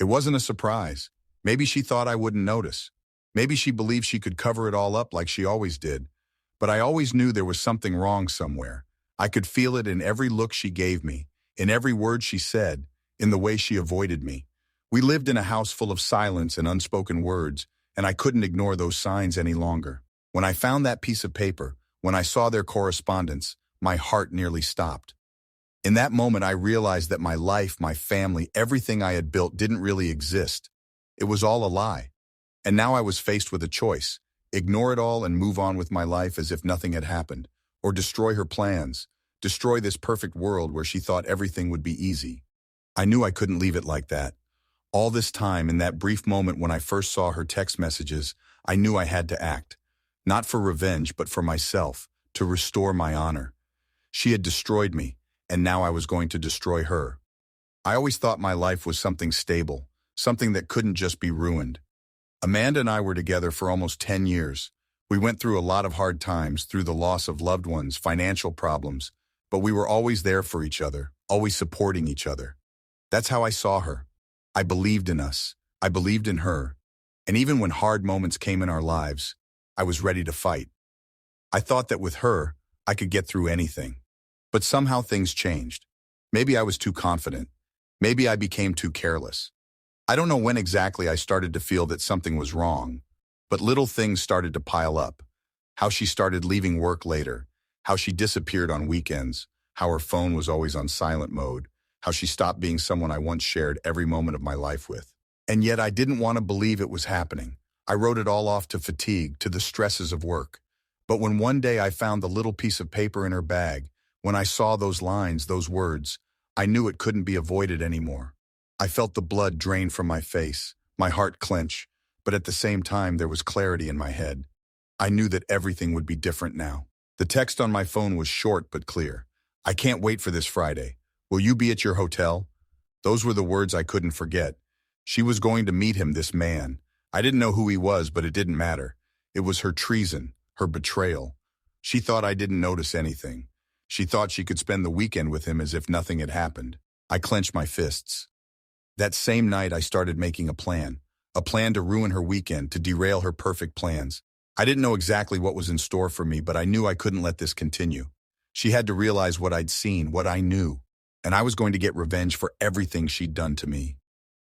It wasn't a surprise. Maybe she thought I wouldn't notice. Maybe she believed she could cover it all up like she always did. But I always knew there was something wrong somewhere. I could feel it in every look she gave me, in every word she said, in the way she avoided me. We lived in a house full of silence and unspoken words, and I couldn't ignore those signs any longer. When I found that piece of paper, when I saw their correspondence, my heart nearly stopped. In that moment, I realized that my life, my family, everything I had built didn't really exist. It was all a lie. And now I was faced with a choice: ignore it all and move on with my life as if nothing had happened, or destroy her plans, destroy this perfect world where she thought everything would be easy. I knew I couldn't leave it like that. All this time, in that brief moment when I first saw her text messages, I knew I had to act. Not for revenge, but for myself, to restore my honor. She had destroyed me, and now I was going to destroy her. I always thought my life was something stable, something that couldn't just be ruined. Amanda and I were together for almost 10 years. We went through a lot of hard times, through the loss of loved ones, financial problems, but we were always there for each other, always supporting each other. That's how I saw her. I believed in us. I believed in her. And even when hard moments came in our lives, I was ready to fight. I thought that with her, I could get through anything. But somehow things changed. Maybe I was too confident. Maybe I became too careless. I don't know when exactly I started to feel that something was wrong, but little things started to pile up. How she started leaving work later, how she disappeared on weekends, how her phone was always on silent mode, how she stopped being someone I once shared every moment of my life with. And yet I didn't want to believe it was happening. I wrote it all off to fatigue, to the stresses of work. But when one day I found the little piece of paper in her bag, when I saw those lines, those words, I knew it couldn't be avoided anymore. I felt the blood drain from my face, my heart clench, but at the same time there was clarity in my head. I knew that everything would be different now. The text on my phone was short but clear. I can't wait for this Friday. Will you be at your hotel? Those were the words I couldn't forget. She was going to meet him, this man. I didn't know who he was, but it didn't matter. It was her treason, her betrayal. She thought I didn't notice anything. She thought she could spend the weekend with him as if nothing had happened. I clenched my fists. That same night, I started making a plan to ruin her weekend, to derail her perfect plans. I didn't know exactly what was in store for me, but I knew I couldn't let this continue. She had to realize what I'd seen, what I knew, and I was going to get revenge for everything she'd done to me.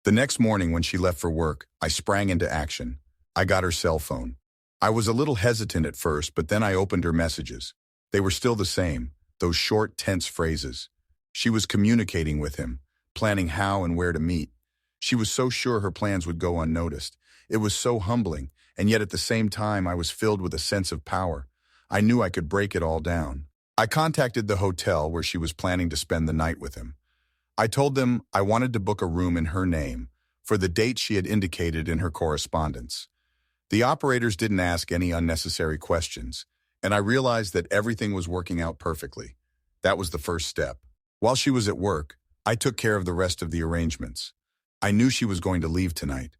The next morning when she left for work, I sprang into action. I got her cell phone. I was a little hesitant at first, but then I opened her messages. They were still the same, those short, tense phrases. She was communicating with him, planning how and where to meet. She was so sure her plans would go unnoticed. It was so humbling, and yet at the same time I was filled with a sense of power. I knew I could break it all down. I contacted the hotel where she was planning to spend the night with him. I told them I wanted to book a room in her name for the date she had indicated in her correspondence. The operators didn't ask any unnecessary questions, and I realized that everything was working out perfectly. That was the first step. While she was at work, I took care of the rest of the arrangements. I knew she was going to leave tonight.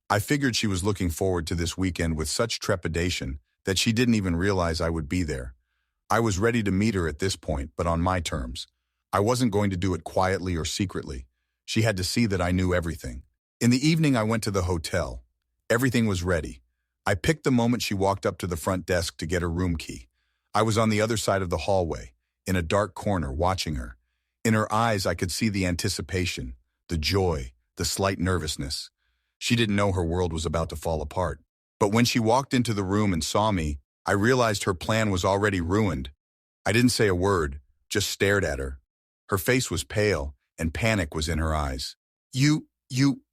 I figured she was looking forward to this weekend with such trepidation that she didn't even realize I would be there. I was ready to meet her at this point, but on my terms. I wasn't going to do it quietly or secretly. She had to see that I knew everything. In the evening, I went to the hotel. Everything was ready. I picked the moment she walked up to the front desk to get her room key. I was on the other side of the hallway, in a dark corner, watching her. In her eyes, I could see the anticipation, the joy, the slight nervousness. She didn't know her world was about to fall apart. But when she walked into the room and saw me, I realized her plan was already ruined. I didn't say a word, just stared at her. Her face was pale, and panic was in her eyes.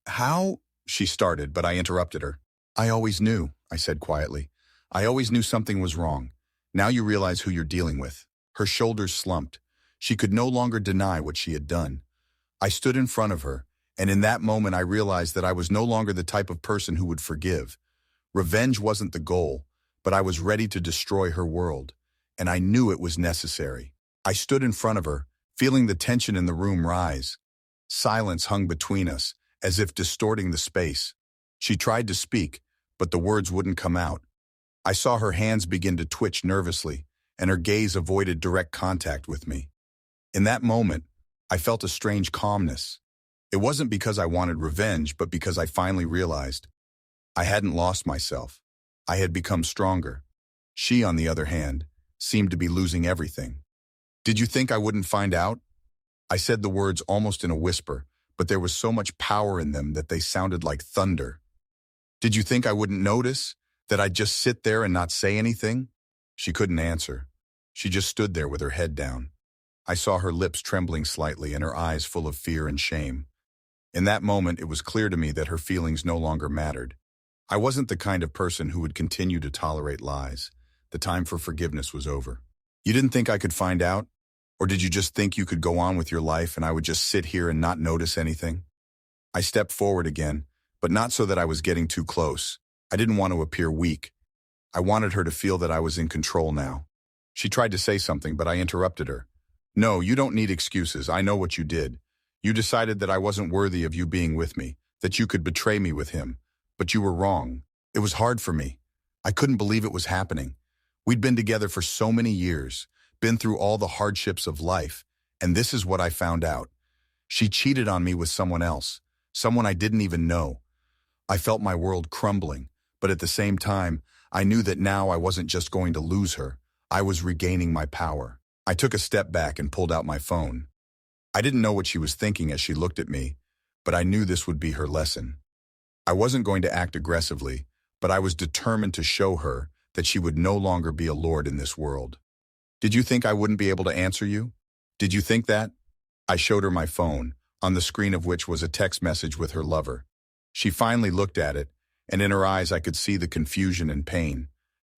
How? She started, but I interrupted her. I always knew, I said quietly. I always knew something was wrong. Now you realize who you're dealing with. Her shoulders slumped. She could no longer deny what she had done. I stood in front of her, and in that moment I realized that I was no longer the type of person who would forgive. Revenge wasn't the goal, but I was ready to destroy her world, and I knew it was necessary. I stood in front of her, feeling the tension in the room rise. Silence hung between us, as if distorting the space. She tried to speak, but the words wouldn't come out. I saw her hands begin to twitch nervously, and her gaze avoided direct contact with me. In that moment, I felt a strange calmness. It wasn't because I wanted revenge, but because I finally realized I hadn't lost myself. I had become stronger. She, on the other hand, seemed to be losing everything. Did you think I wouldn't find out? I said the words almost in a whisper, but there was so much power in them that they sounded like thunder. Did you think I wouldn't notice? That I'd just sit there and not say anything? She couldn't answer. She just stood there with her head down. I saw her lips trembling slightly and her eyes full of fear and shame. In that moment, it was clear to me that her feelings no longer mattered. I wasn't the kind of person who would continue to tolerate lies. The time for forgiveness was over. You didn't think I could find out? Or did you just think you could go on with your life and I would just sit here and not notice anything? I stepped forward again, but not so that I was getting too close. I didn't want to appear weak. I wanted her to feel that I was in control now. She tried to say something, but I interrupted her. No, you don't need excuses. I know what you did. You decided that I wasn't worthy of you being with me, that you could betray me with him. But you were wrong. It was hard for me. I couldn't believe it was happening. We'd been together for so many years, been through all the hardships of life, and this is what I found out. She cheated on me with someone else, someone I didn't even know. I felt my world crumbling, but at the same time, I knew that now I wasn't just going to lose her. I was regaining my power. I took a step back and pulled out my phone. I didn't know what she was thinking as she looked at me, but I knew this would be her lesson. I wasn't going to act aggressively, but I was determined to show her that she would no longer be a lord in this world. Did you think I wouldn't be able to answer you? Did you think that? I showed her my phone, on the screen of which was a text message with her lover. She finally looked at it, and in her eyes I could see the confusion and pain.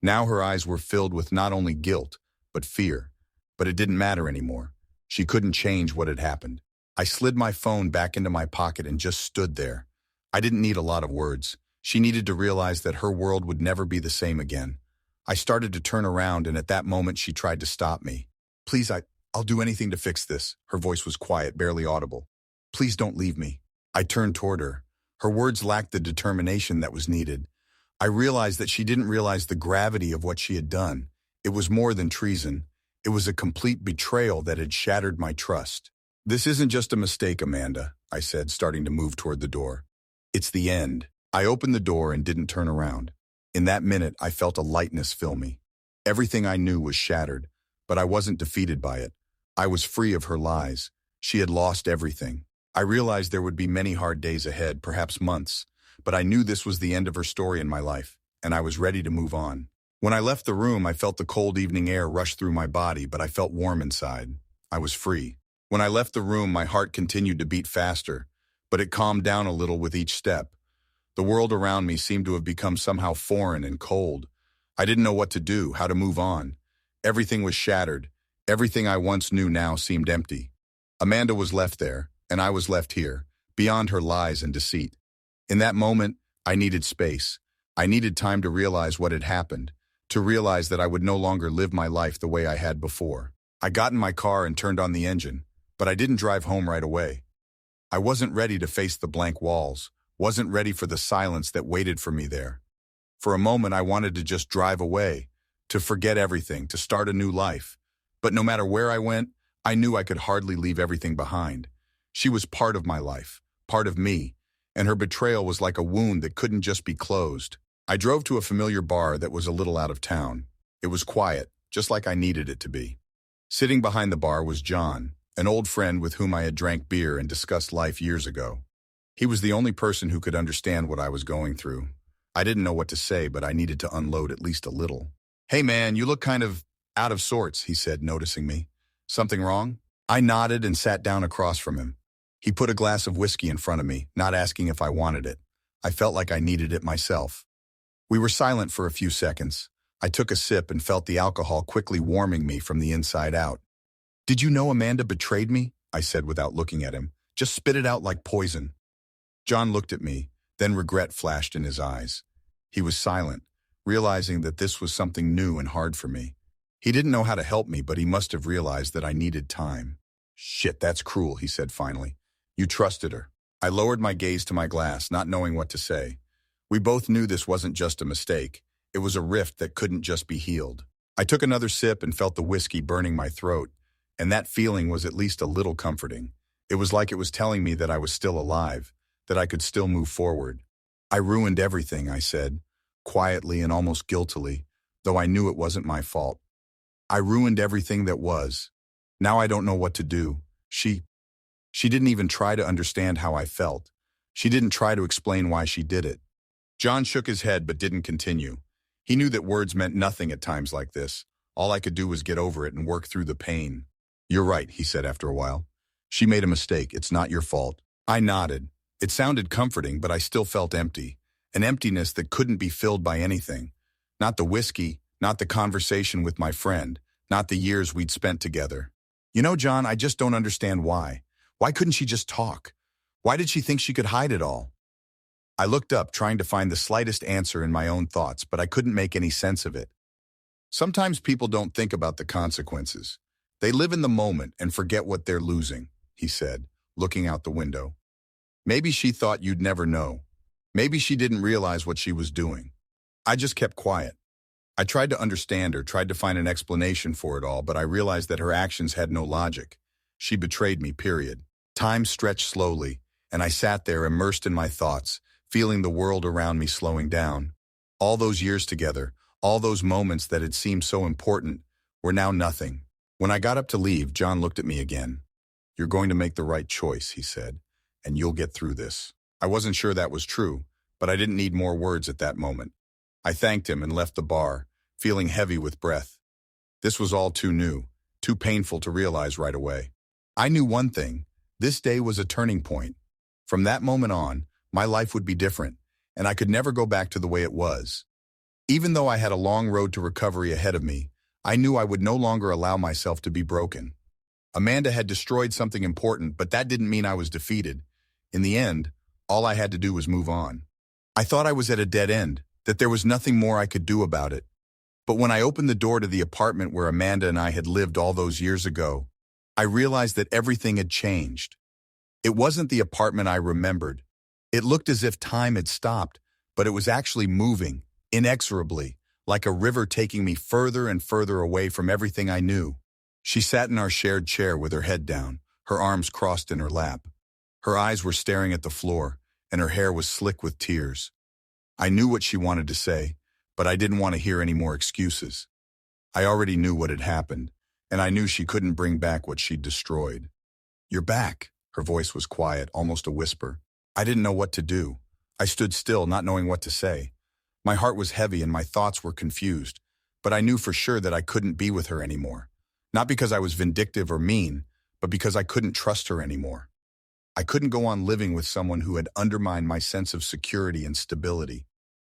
Now her eyes were filled with not only guilt, but fear. But it didn't matter anymore. She couldn't change what had happened. I slid my phone back into my pocket and just stood there. I didn't need a lot of words. She needed to realize that her world would never be the same again. I started to turn around, and at that moment she tried to stop me. Please, I'll do anything to fix this. Her voice was quiet, barely audible. Please don't leave me. I turned toward her. Her words lacked the determination that was needed. I realized that she didn't realize the gravity of what she had done. It was more than treason. It was a complete betrayal that had shattered my trust. This isn't just a mistake, Amanda, I said, starting to move toward the door. It's the end. I opened the door and didn't turn around. In that minute, I felt a lightness fill me. Everything I knew was shattered, but I wasn't defeated by it. I was free of her lies. She had lost everything. I realized there would be many hard days ahead, perhaps months, but I knew this was the end of her story in my life, and I was ready to move on. When I left the room, I felt the cold evening air rush through my body, but I felt warm inside. I was free. When I left the room, my heart continued to beat faster, but it calmed down a little with each step. The world around me seemed to have become somehow foreign and cold. I didn't know what to do, how to move on. Everything was shattered. Everything I once knew now seemed empty. Amanda was left there, and I was left here, beyond her lies and deceit. In that moment, I needed space. I needed time to realize what had happened, to realize that I would no longer live my life the way I had before. I got in my car and turned on the engine, but I didn't drive home right away. I wasn't ready to face the blank walls, wasn't ready for the silence that waited for me there. For a moment, I wanted to just drive away, to forget everything, to start a new life. But no matter where I went, I knew I could hardly leave everything behind. She was part of my life, part of me, and her betrayal was like a wound that couldn't just be closed. I drove to a familiar bar that was a little out of town. It was quiet, just like I needed it to be. Sitting behind the bar was John, an old friend with whom I had drank beer and discussed life years ago. He was the only person who could understand what I was going through. I didn't know what to say, but I needed to unload at least a little. "Hey man, you look kind of out of sorts," he said, noticing me. "Something wrong?" I nodded and sat down across from him. He put a glass of whiskey in front of me, not asking if I wanted it. I felt like I needed it myself. We were silent for a few seconds. I took a sip and felt the alcohol quickly warming me from the inside out. "Did you know Amanda betrayed me?" I said without looking at him. "Just spit it out like poison." John looked at me, then regret flashed in his eyes. He was silent, realizing that this was something new and hard for me. He didn't know how to help me, but he must have realized that I needed time. "Shit, that's cruel," he said finally. "You trusted her." I lowered my gaze to my glass, not knowing what to say. We both knew this wasn't just a mistake. It was a rift that couldn't just be healed. I took another sip and felt the whiskey burning my throat, and that feeling was at least a little comforting. It was like it was telling me that I was still alive, that I could still move forward. I ruined everything, I said, quietly and almost guiltily, though I knew it wasn't my fault. I ruined everything that was. Now I don't know what to do. She didn't even try to understand how I felt. She didn't try to explain why she did it. John shook his head but didn't continue. He knew that words meant nothing at times like this. All I could do was get over it and work through the pain. You're right, he said after a while. She made a mistake. It's not your fault. I nodded. It sounded comforting, but I still felt empty. An emptiness that couldn't be filled by anything. Not the whiskey, not the conversation with my friend, not the years we'd spent together. You know, John, I just don't understand why. Why couldn't she just talk? Why did she think she could hide it all? I looked up, trying to find the slightest answer in my own thoughts, but I couldn't make any sense of it. Sometimes people don't think about the consequences. They live in the moment and forget what they're losing, he said, looking out the window. Maybe she thought you'd never know. Maybe she didn't realize what she was doing. I just kept quiet. I tried to understand her, tried to find an explanation for it all, but I realized that her actions had no logic. She betrayed me, period. Time stretched slowly, and I sat there immersed in my thoughts, feeling the world around me slowing down. All those years together, all those moments that had seemed so important, were now nothing. When I got up to leave, John looked at me again. You're going to make the right choice, he said, and you'll get through this. I wasn't sure that was true, but I didn't need more words at that moment. I thanked him and left the bar, feeling heavy with breath. This was all too new, too painful to realize right away. I knew one thing. This day was a turning point. From that moment on, my life would be different, and I could never go back to the way it was. Even though I had a long road to recovery ahead of me, I knew I would no longer allow myself to be broken. Amanda had destroyed something important, but that didn't mean I was defeated. In the end, all I had to do was move on. I thought I was at a dead end, that there was nothing more I could do about it. But when I opened the door to the apartment where Amanda and I had lived all those years ago, I realized that everything had changed. It wasn't the apartment I remembered. It looked as if time had stopped, but it was actually moving, inexorably, like a river taking me further and further away from everything I knew. She sat in our shared chair with her head down, her arms crossed in her lap. Her eyes were staring at the floor, and her hair was slick with tears. I knew what she wanted to say, but I didn't want to hear any more excuses. I already knew what had happened, and I knew she couldn't bring back what she'd destroyed. You're back. Her voice was quiet, almost a whisper. I didn't know what to do. I stood still, not knowing what to say. My heart was heavy and my thoughts were confused, but I knew for sure that I couldn't be with her anymore. Not because I was vindictive or mean, but because I couldn't trust her anymore. I couldn't go on living with someone who had undermined my sense of security and stability.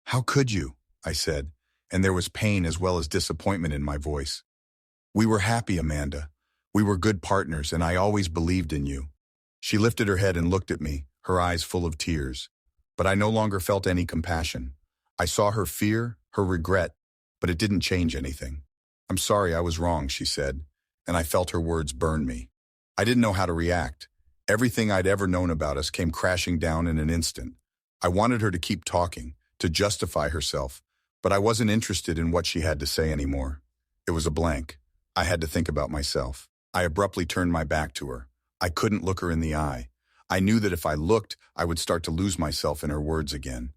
How could you? I said, and there was pain as well as disappointment in my voice. We were happy, Amanda. We were good partners, and I always believed in you. She lifted her head and looked at me, her eyes full of tears. But I no longer felt any compassion. I saw her fear, her regret, but it didn't change anything. I'm sorry, I was wrong, she said, and I felt her words burn me. I didn't know how to react. Everything I'd ever known about us came crashing down in an instant. I wanted her to keep talking, to justify herself, but I wasn't interested in what she had to say anymore. It was a blank. I had to think about myself. I abruptly turned my back to her. I couldn't look her in the eye. I knew that if I looked, I would start to lose myself in her words again.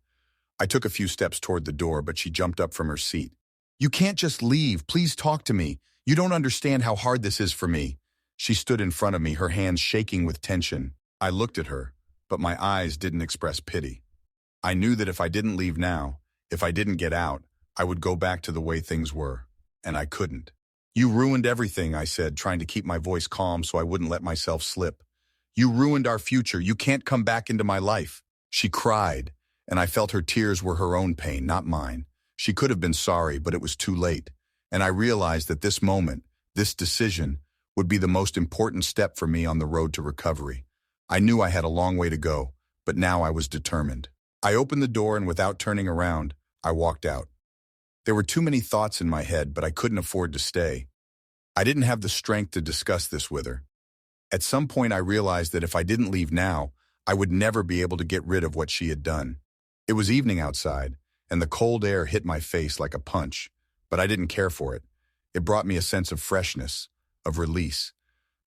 I took a few steps toward the door, but she jumped up from her seat. You can't just leave. Please talk to me. You don't understand how hard this is for me. She stood in front of me, her hands shaking with tension. I looked at her, but my eyes didn't express pity. I knew that if I didn't leave now, if I didn't get out, I would go back to the way things were, and I couldn't. You ruined everything, I said, trying to keep my voice calm so I wouldn't let myself slip. You ruined our future. You can't come back into my life. She cried, and I felt her tears were her own pain, not mine. She could have been sorry, but it was too late. And I realized that this moment, this decision, would be the most important step for me on the road to recovery. I knew I had a long way to go, but now I was determined. I opened the door and without turning around, I walked out. There were too many thoughts in my head, but I couldn't afford to stay. I didn't have the strength to discuss this with her. At some point I realized that if I didn't leave now, I would never be able to get rid of what she had done. It was evening outside, and the cold air hit my face like a punch, but I didn't care for it. It brought me a sense of freshness, of release.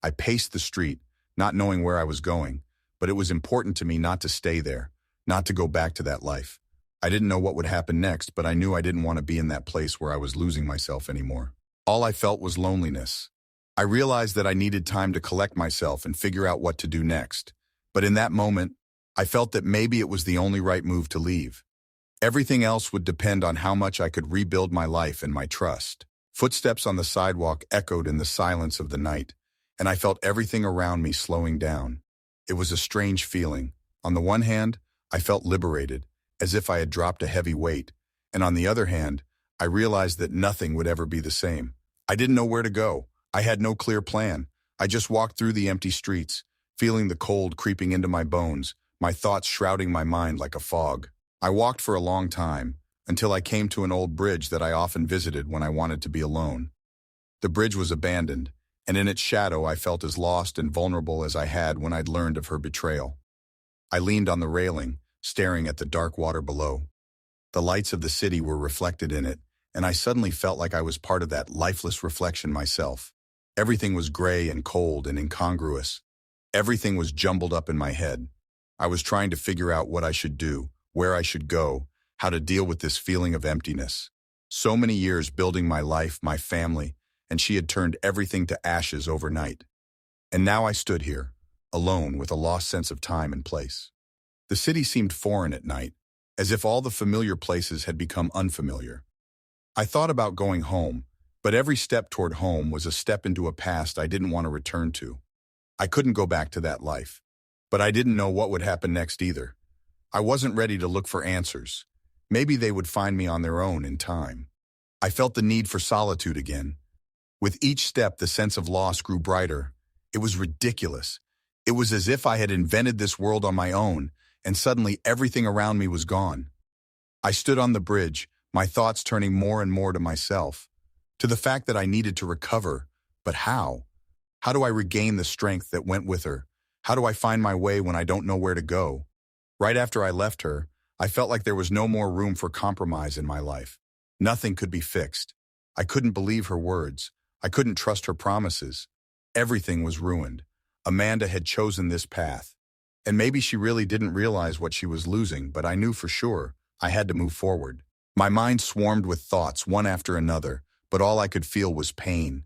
I paced the street, not knowing where I was going, but it was important to me not to stay there, not to go back to that life. I didn't know what would happen next, but I knew I didn't want to be in that place where I was losing myself anymore. All I felt was loneliness. I realized that I needed time to collect myself and figure out what to do next. But in that moment, I felt that maybe it was the only right move to leave. Everything else would depend on how much I could rebuild my life and my trust. Footsteps on the sidewalk echoed in the silence of the night, and I felt everything around me slowing down. It was a strange feeling. On the one hand, I felt liberated, as if I had dropped a heavy weight, and on the other hand, I realized that nothing would ever be the same. I didn't know where to go. I had no clear plan. I just walked through the empty streets, feeling the cold creeping into my bones, my thoughts shrouding my mind like a fog. I walked for a long time, until I came to an old bridge that I often visited when I wanted to be alone. The bridge was abandoned, and in its shadow I felt as lost and vulnerable as I had when I'd learned of her betrayal. I leaned on the railing, staring at the dark water below. The lights of the city were reflected in it, and I suddenly felt like I was part of that lifeless reflection myself. Everything was gray and cold and incongruous. Everything was jumbled up in my head. I was trying to figure out what I should do, where I should go, how to deal with this feeling of emptiness. So many years building my life, my family, and she had turned everything to ashes overnight. And now I stood here, alone with a lost sense of time and place. The city seemed foreign at night, as if all the familiar places had become unfamiliar. I thought about going home, but every step toward home was a step into a past I didn't want to return to. I couldn't go back to that life, but I didn't know what would happen next either. I wasn't ready to look for answers. Maybe they would find me on their own in time. I felt the need for solitude again. With each step, the sense of loss grew brighter. It was ridiculous. It was as if I had invented this world on my own, and suddenly everything around me was gone. I stood on the bridge, my thoughts turning more and more to myself, to the fact that I needed to recover. But how? How do I regain the strength that went with her? How do I find my way when I don't know where to go? Right after I left her, I felt like there was no more room for compromise in my life. Nothing could be fixed. I couldn't believe her words. I couldn't trust her promises. Everything was ruined. Amanda had chosen this path. And maybe she really didn't realize what she was losing, but I knew for sure I had to move forward. My mind swarmed with thoughts, one after another, but all I could feel was pain.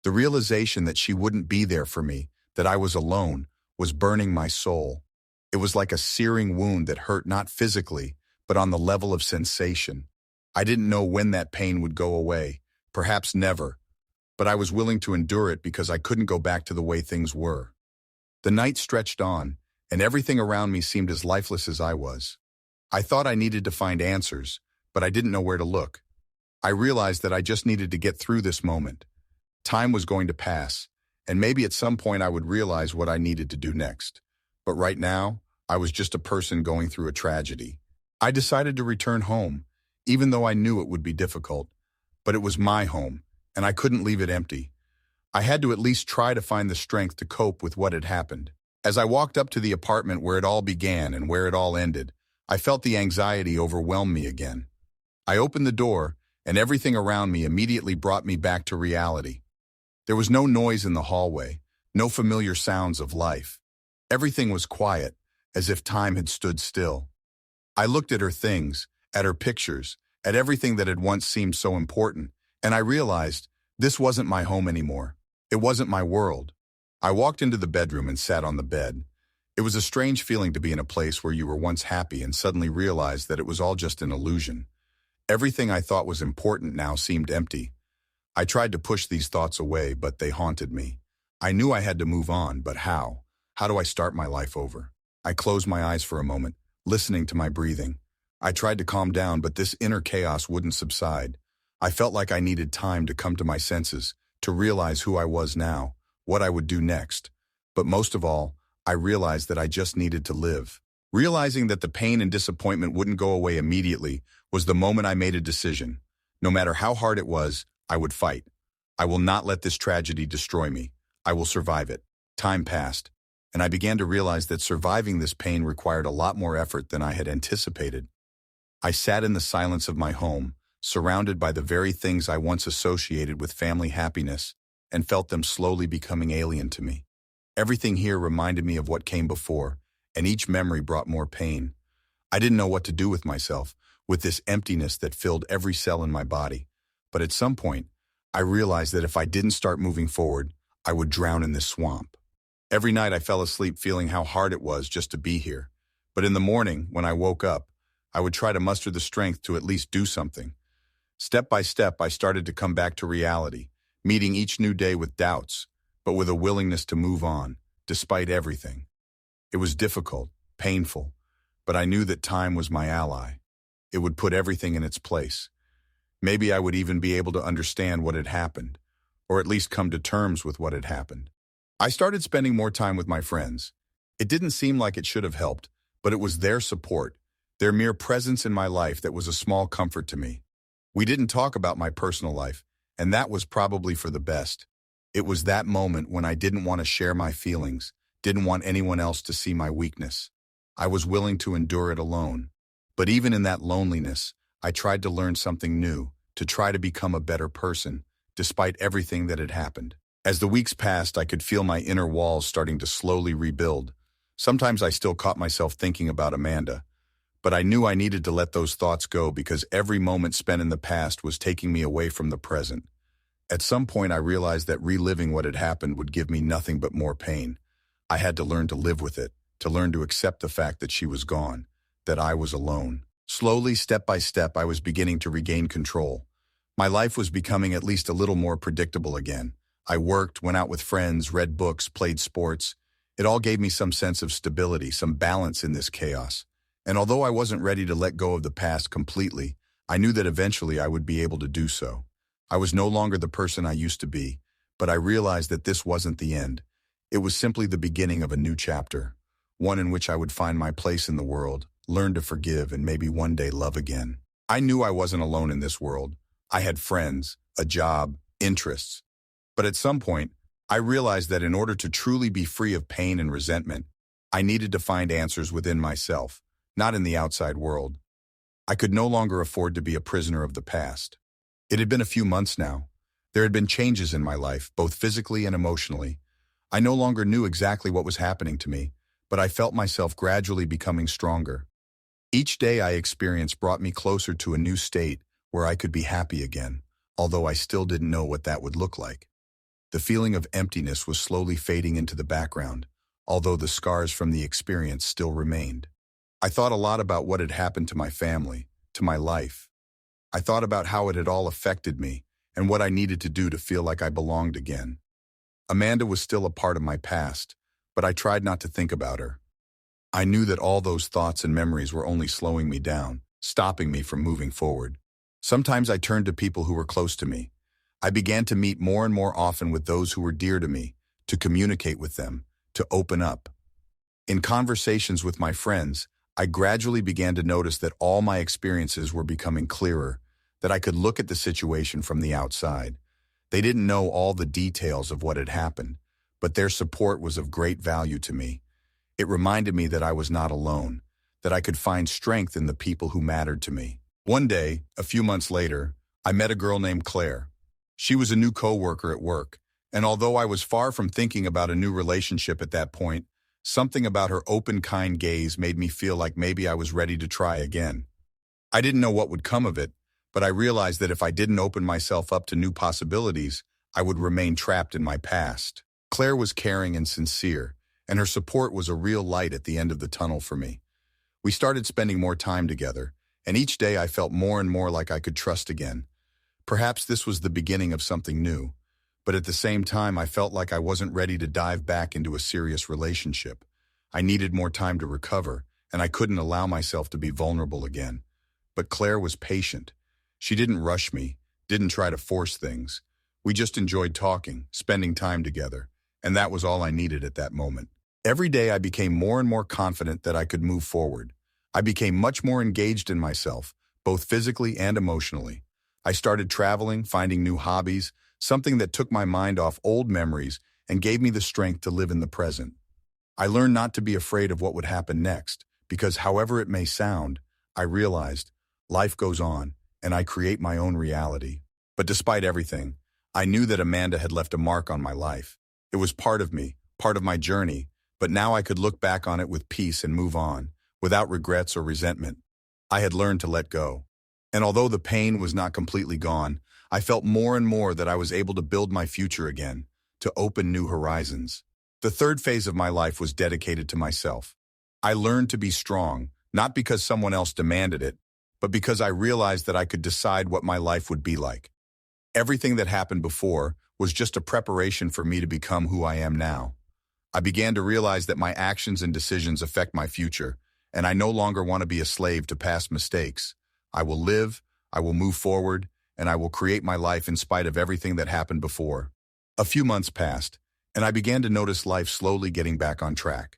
The realization that she wouldn't be there for me, that I was alone, was burning my soul. It was like a searing wound that hurt not physically, but on the level of sensation. I didn't know when that pain would go away, perhaps never, but I was willing to endure it because I couldn't go back to the way things were. The night stretched on, and everything around me seemed as lifeless as I was. I thought I needed to find answers, but I didn't know where to look. I realized that I just needed to get through this moment. Time was going to pass, and maybe at some point I would realize what I needed to do next. But right now, I was just a person going through a tragedy. I decided to return home, even though I knew it would be difficult. But it was my home, and I couldn't leave it empty. I had to at least try to find the strength to cope with what had happened. As I walked up to the apartment where it all began and where it all ended, I felt the anxiety overwhelm me again. I opened the door, and everything around me immediately brought me back to reality. There was no noise in the hallway, no familiar sounds of life. Everything was quiet, as if time had stood still. I looked at her things, at her pictures, at everything that had once seemed so important, and I realized this wasn't my home anymore. It wasn't my world. I walked into the bedroom and sat on the bed. It was a strange feeling to be in a place where you were once happy and suddenly realized that it was all just an illusion. Everything I thought was important now seemed empty. I tried to push these thoughts away, but they haunted me. I knew I had to move on, but how? How do I start my life over? I closed my eyes for a moment, listening to my breathing. I tried to calm down, but this inner chaos wouldn't subside. I felt like I needed time to come to my senses, to realize who I was now, what I would do next. But most of all, I realized that I just needed to live. Realizing that the pain and disappointment wouldn't go away immediately was the moment I made a decision. No matter how hard it was, I would fight. I will not let this tragedy destroy me. I will survive it. Time passed, and I began to realize that surviving this pain required a lot more effort than I had anticipated. I sat in the silence of my home, surrounded by the very things I once associated with family happiness, and felt them slowly becoming alien to me. Everything here reminded me of what came before, and each memory brought more pain. I didn't know what to do with myself, with this emptiness that filled every cell in my body. But at some point, I realized that if I didn't start moving forward, I would drown in this swamp. Every night I fell asleep feeling how hard it was just to be here. But in the morning, when I woke up, I would try to muster the strength to at least do something. Step by step, I started to come back to reality, meeting each new day with doubts, but with a willingness to move on, despite everything. It was difficult, painful, but I knew that time was my ally. It would put everything in its place. Maybe I would even be able to understand what had happened, or at least come to terms with what had happened. I started spending more time with my friends. It didn't seem like it should have helped, but it was their support, their mere presence in my life that was a small comfort to me. We didn't talk about my personal life, and that was probably for the best. It was that moment when I didn't want to share my feelings, didn't want anyone else to see my weakness. I was willing to endure it alone. But even in that loneliness, I tried to learn something new, to try to become a better person, despite everything that had happened. As the weeks passed, I could feel my inner walls starting to slowly rebuild. Sometimes I still caught myself thinking about Amanda, but I knew I needed to let those thoughts go because every moment spent in the past was taking me away from the present. At some point, I realized that reliving what had happened would give me nothing but more pain. I had to learn to live with it, to learn to accept the fact that she was gone, that I was alone. Slowly, step by step, I was beginning to regain control. My life was becoming at least a little more predictable again. I worked, went out with friends, read books, played sports. It all gave me some sense of stability, some balance in this chaos. And although I wasn't ready to let go of the past completely, I knew that eventually I would be able to do so. I was no longer the person I used to be, but I realized that this wasn't the end. It was simply the beginning of a new chapter, one in which I would find my place in the world, learn to forgive, and maybe one day love again. I knew I wasn't alone in this world. I had friends, a job, interests. But at some point, I realized that in order to truly be free of pain and resentment, I needed to find answers within myself, not in the outside world. I could no longer afford to be a prisoner of the past. It had been a few months now. There had been changes in my life, both physically and emotionally. I no longer knew exactly what was happening to me, but I felt myself gradually becoming stronger. Each day I experienced brought me closer to a new state where I could be happy again, although I still didn't know what that would look like. The feeling of emptiness was slowly fading into the background, although the scars from the experience still remained. I thought a lot about what had happened to my family, to my life. I thought about how it had all affected me and what I needed to do to feel like I belonged again. Amanda was still a part of my past, but I tried not to think about her. I knew that all those thoughts and memories were only slowing me down, stopping me from moving forward. Sometimes I turned to people who were close to me. I began to meet more and more often with those who were dear to me, to communicate with them, to open up. In conversations with my friends, I gradually began to notice that all my experiences were becoming clearer, that I could look at the situation from the outside. They didn't know all the details of what had happened, but their support was of great value to me. It reminded me that I was not alone, that I could find strength in the people who mattered to me. One day, a few months later, I met a girl named Claire. She was a new coworker at work, and although I was far from thinking about a new relationship at that point, something about her open, kind gaze made me feel like maybe I was ready to try again. I didn't know what would come of it, but I realized that if I didn't open myself up to new possibilities, I would remain trapped in my past. Claire was caring and sincere, and her support was a real light at the end of the tunnel for me. We started spending more time together, and each day I felt more and more like I could trust again. Perhaps this was the beginning of something new, but at the same time I felt like I wasn't ready to dive back into a serious relationship. I needed more time to recover, and I couldn't allow myself to be vulnerable again. But Claire was patient. She didn't rush me, didn't try to force things. We just enjoyed talking, spending time together, and that was all I needed at that moment. Every day I became more and more confident that I could move forward. I became much more engaged in myself, both physically and emotionally. I started traveling, finding new hobbies, something that took my mind off old memories and gave me the strength to live in the present. I learned not to be afraid of what would happen next, because however it may sound, I realized life goes on, and I create my own reality. But despite everything, I knew that Amanda had left a mark on my life. It was part of me, part of my journey, but now I could look back on it with peace and move on, without regrets or resentment. I had learned to let go. And although the pain was not completely gone, I felt more and more that I was able to build my future again, to open new horizons. The third phase of my life was dedicated to myself. I learned to be strong, not because someone else demanded it, but because I realized that I could decide what my life would be like. Everything that happened before was just a preparation for me to become who I am now. I began to realize that my actions and decisions affect my future, and I no longer want to be a slave to past mistakes. I will live, I will move forward, and I will create my life in spite of everything that happened before. A few months passed, and I began to notice life slowly getting back on track.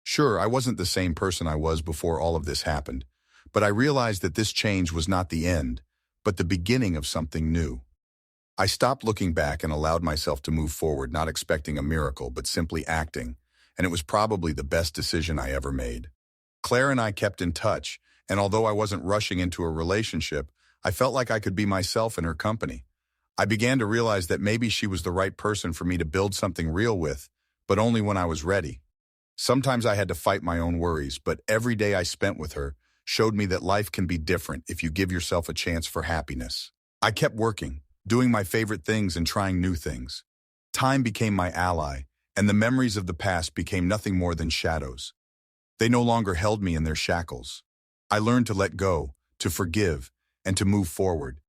Sure, I wasn't the same person I was before all of this happened, but I realized that this change was not the end, but the beginning of something new. I stopped looking back and allowed myself to move forward, not expecting a miracle, but simply acting, and it was probably the best decision I ever made. Claire and I kept in touch, and although I wasn't rushing into a relationship, I felt like I could be myself in her company. I began to realize that maybe she was the right person for me to build something real with, but only when I was ready. Sometimes I had to fight my own worries, but every day I spent with her showed me that life can be different if you give yourself a chance for happiness. I kept working, doing my favorite things and trying new things. Time became my ally, and the memories of the past became nothing more than shadows. They no longer held me in their shackles. I learned to let go, to forgive, and to move forward.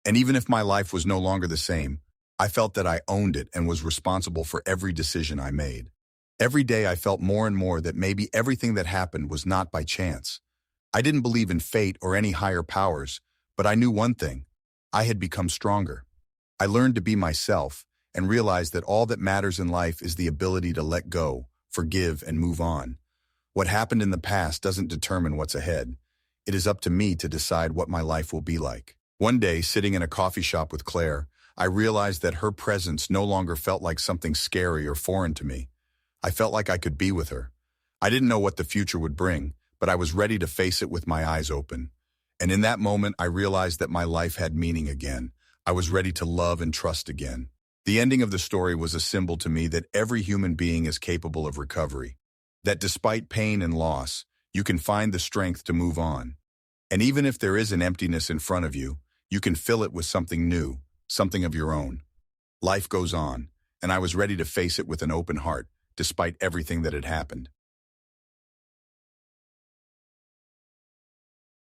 And even if my life was no longer the same, I felt that I owned it and was responsible for every decision I made. Every day I felt more and more that maybe everything that happened was not by chance. I didn't believe in fate or any higher powers, but I knew one thing: I had become stronger. I learned to be myself and realized that all that matters in life is the ability to let go, forgive, and move on. What happened in the past doesn't determine what's ahead. It is up to me to decide what my life will be like. One day, sitting in a coffee shop with Claire, I realized that her presence no longer felt like something scary or foreign to me. I felt like I could be with her. I didn't know what the future would bring, but I was ready to face it with my eyes open. And in that moment, I realized that my life had meaning again. I was ready to love and trust again. The ending of the story was a symbol to me that every human being is capable of recovery. That despite pain and loss, you can find the strength to move on. And even if there is an emptiness in front of you, you can fill it with something new, something of your own. Life goes on, and I was ready to face it with an open heart, despite everything that had happened.